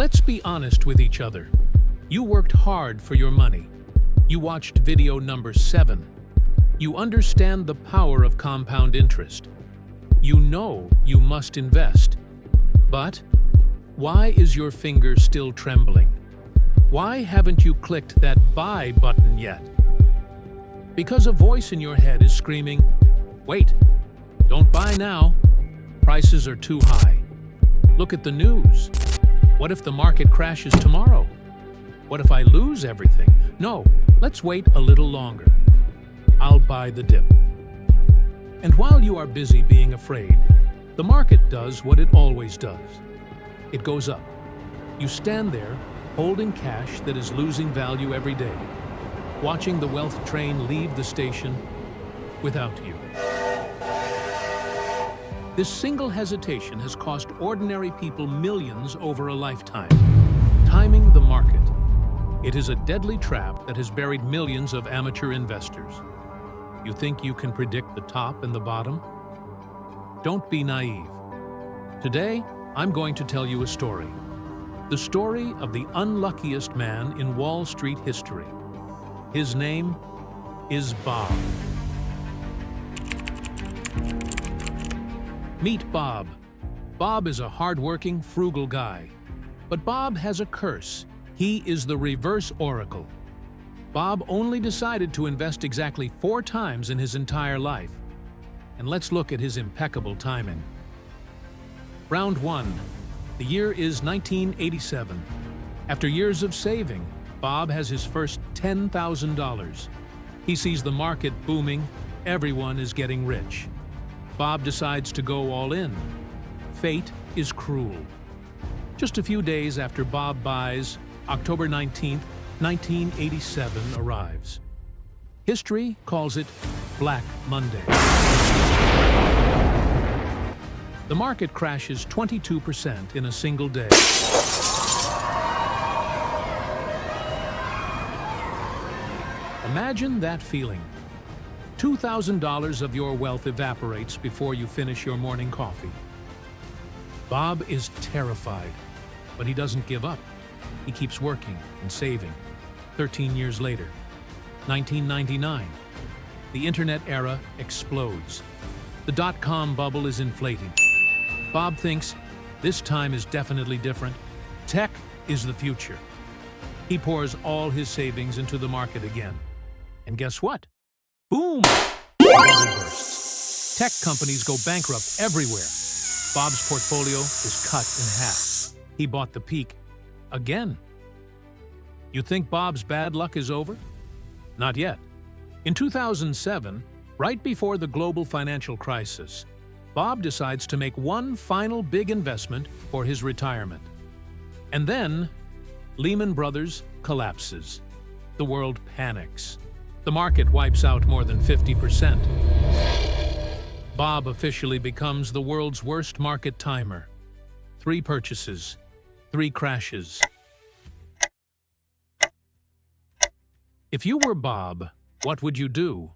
Let's be honest with each other. You worked hard for your money. You watched video number 7. You understand the power of compound interest. You know you must invest. But why is your finger still trembling? Why haven't you clicked that buy button yet? Because a voice in your head is screaming, "Wait, don't buy now. Prices are too high. Look at the news. What if the market crashes tomorrow? What if I lose everything? No, let's wait a little longer. I'll buy the dip." And while you are busy being afraid, the market does what it always does. It goes up. You stand there, holding cash that is losing value every day, watching the wealth train leave the station without you. This single hesitation has cost ordinary people millions over a lifetime. Timing the market. It is a deadly trap that has buried millions of amateur investors. You think you can predict the top and the bottom? Don't be naive. Today, I'm going to tell you a story. The story of the unluckiest man in Wall Street history. His name is Bob. Meet Bob. Bob is a hard-working, frugal guy. But Bob has a curse. He is the reverse oracle. Bob only decided to invest exactly 4 times in his entire life. And let's look at his impeccable timing. Round 1. The year is 1987. After years of saving, Bob has his first $10,000. He sees the market booming. Everyone is getting rich. Bob decides to go all in. Fate is cruel. Just a few days after Bob buys, October 19th, 1987 arrives. History calls it Black Monday. The market crashes 22% in a single day. Imagine that feeling. $2,000 of your wealth evaporates before you finish your morning coffee. Bob is terrified, but he doesn't give up. He keeps working and saving. 13 years later, 1999, the internet era explodes. The dot-com bubble is inflating. Bob thinks, this time is definitely different. Tech is the future. He pours all his savings into the market again. And guess what? Boom! The bubble bursts. Tech companies go bankrupt everywhere. Bob's portfolio is cut in half. He bought the peak again. You think Bob's bad luck is over? Not yet. In 2007, right before the global financial crisis, Bob decides to make one final big investment for his retirement. And then, Lehman Brothers collapses. The world panics. The market wipes out more than 50%. Bob officially becomes the world's worst market timer. 3 purchases, 3 crashes. If you were Bob, what would you do?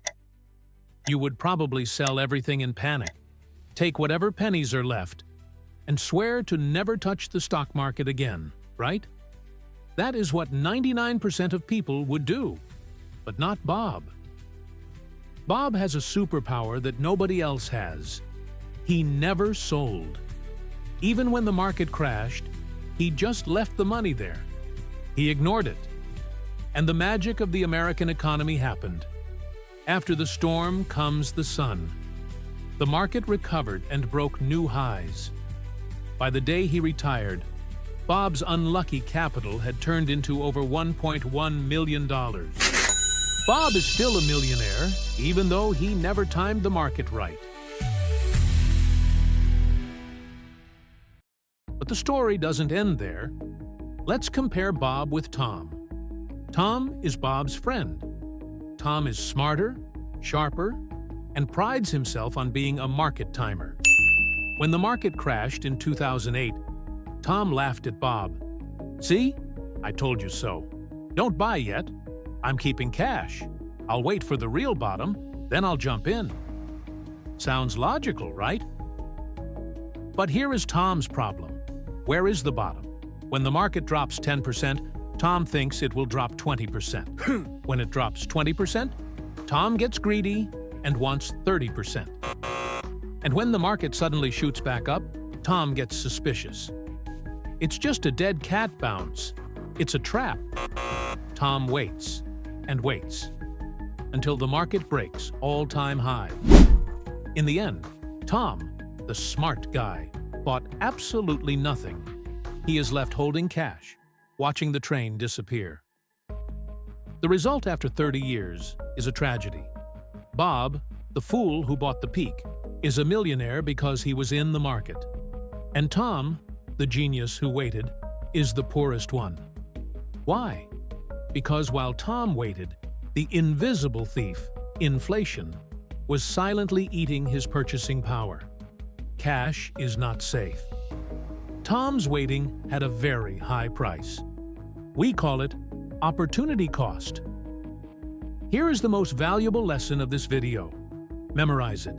You would probably sell everything in panic, take whatever pennies are left, and swear to never touch the stock market again, right? That is what 99% of people would do, but not Bob. Bob has a superpower that nobody else has. He never sold. Even when the market crashed, he just left the money there. He ignored it. And the magic of the American economy happened. After the storm comes the sun. The market recovered and broke new highs. By the day he retired, Bob's unlucky capital had turned into over $1.1 million. Bob is still a millionaire, even though he never timed the market right. But the story doesn't end there. Let's compare Bob with Tom. Tom is Bob's friend. Tom is smarter, sharper, and prides himself on being a market timer. When the market crashed in 2008, Tom laughed at Bob. "See? I told you so. Don't buy yet. I'm keeping cash. I'll wait for the real bottom, then I'll jump in." Sounds logical, right? But here is Tom's problem. Where is the bottom? When the market drops 10%, Tom thinks it will drop 20%. When it drops 20%, Tom gets greedy and wants 30%. And when the market suddenly shoots back up, Tom gets suspicious. It's just a dead cat bounce. It's a trap. Tom waits and waits until the market breaks all-time high. In the end, Tom, the smart guy, bought absolutely nothing. He is left holding cash, watching the train disappear. The result after 30 years is a tragedy. Bob, the fool who bought the peak, is a millionaire because he was in the market. And Tom, the genius who waited, is the poorest one. Why? Because while Tom waited, the invisible thief, inflation, was silently eating his purchasing power. Cash is not safe. Tom's waiting had a very high price. We call it opportunity cost. Here is the most valuable lesson of this video. Memorize it.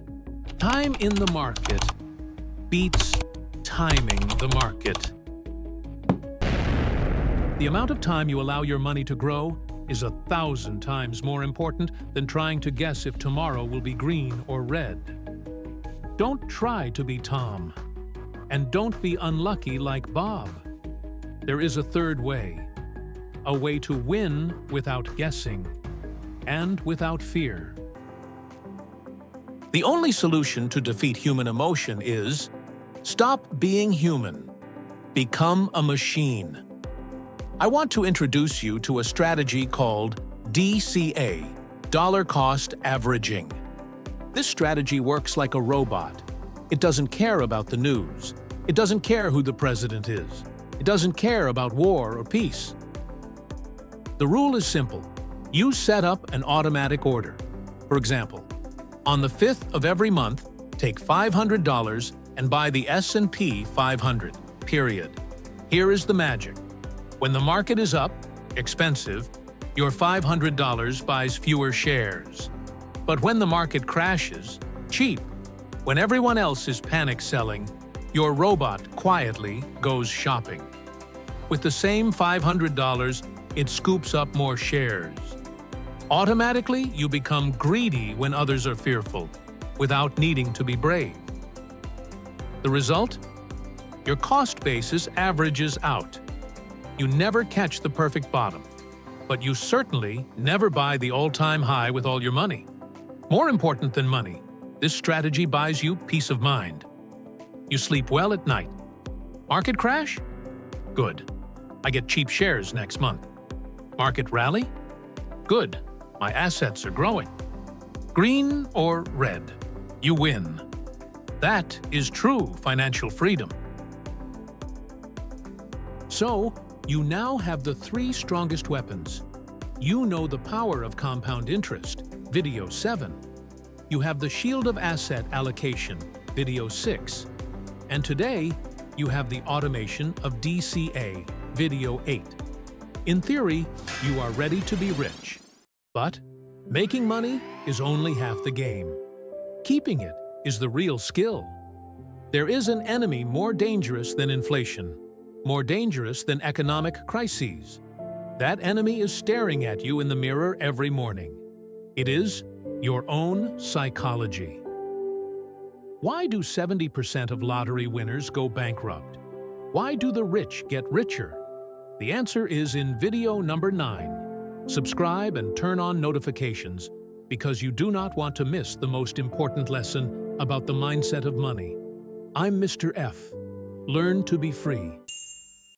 Time in the market beats timing the market. The amount of time you allow your money to grow is 1,000 times more important than trying to guess if tomorrow will be green or red. Don't try to be Tom, and don't be unlucky like Bob. There is a third way, a way to win without guessing and without fear. The only solution to defeat human emotion is stop being human. Become a machine. I want to introduce you to a strategy called DCA, dollar cost averaging. This strategy works like a robot. It doesn't care about the news. It doesn't care who the president is. It doesn't care about war or peace. The rule is simple. You set up an automatic order. For example, on the 5th of every month, take $500 and buy the S&P 500, period. Here is the magic. When the market is up, expensive, your $500 buys fewer shares. But when the market crashes, cheap. When everyone else is panic selling, your robot quietly goes shopping. With the same $500, it scoops up more shares. Automatically, you become greedy when others are fearful, without needing to be brave. The result? Your cost basis averages out. You never catch the perfect bottom, but you certainly never buy the all-time high with all your money. More important than money, this strategy buys you peace of mind. You sleep well at night. Market crash? Good. I get cheap shares next month. Market rally? Good. My assets are growing. Green or red? You win. That is true financial freedom. So, you now have the 3 strongest weapons. You know the power of compound interest, Video 7. You have the shield of asset allocation, Video 6. And today, you have the automation of DCA, Video 8. In theory, you are ready to be rich. But making money is only half the game. Keeping it is the real skill. There is an enemy more dangerous than inflation, more dangerous than economic crises. That enemy is staring at you in the mirror every morning. It is your own psychology. Why do 70% of lottery winners go bankrupt? Why do the rich get richer? The answer is in video number 9. Subscribe and turn on notifications because you do not want to miss the most important lesson about the mindset of money. I'm Mr. F. Learn to be free.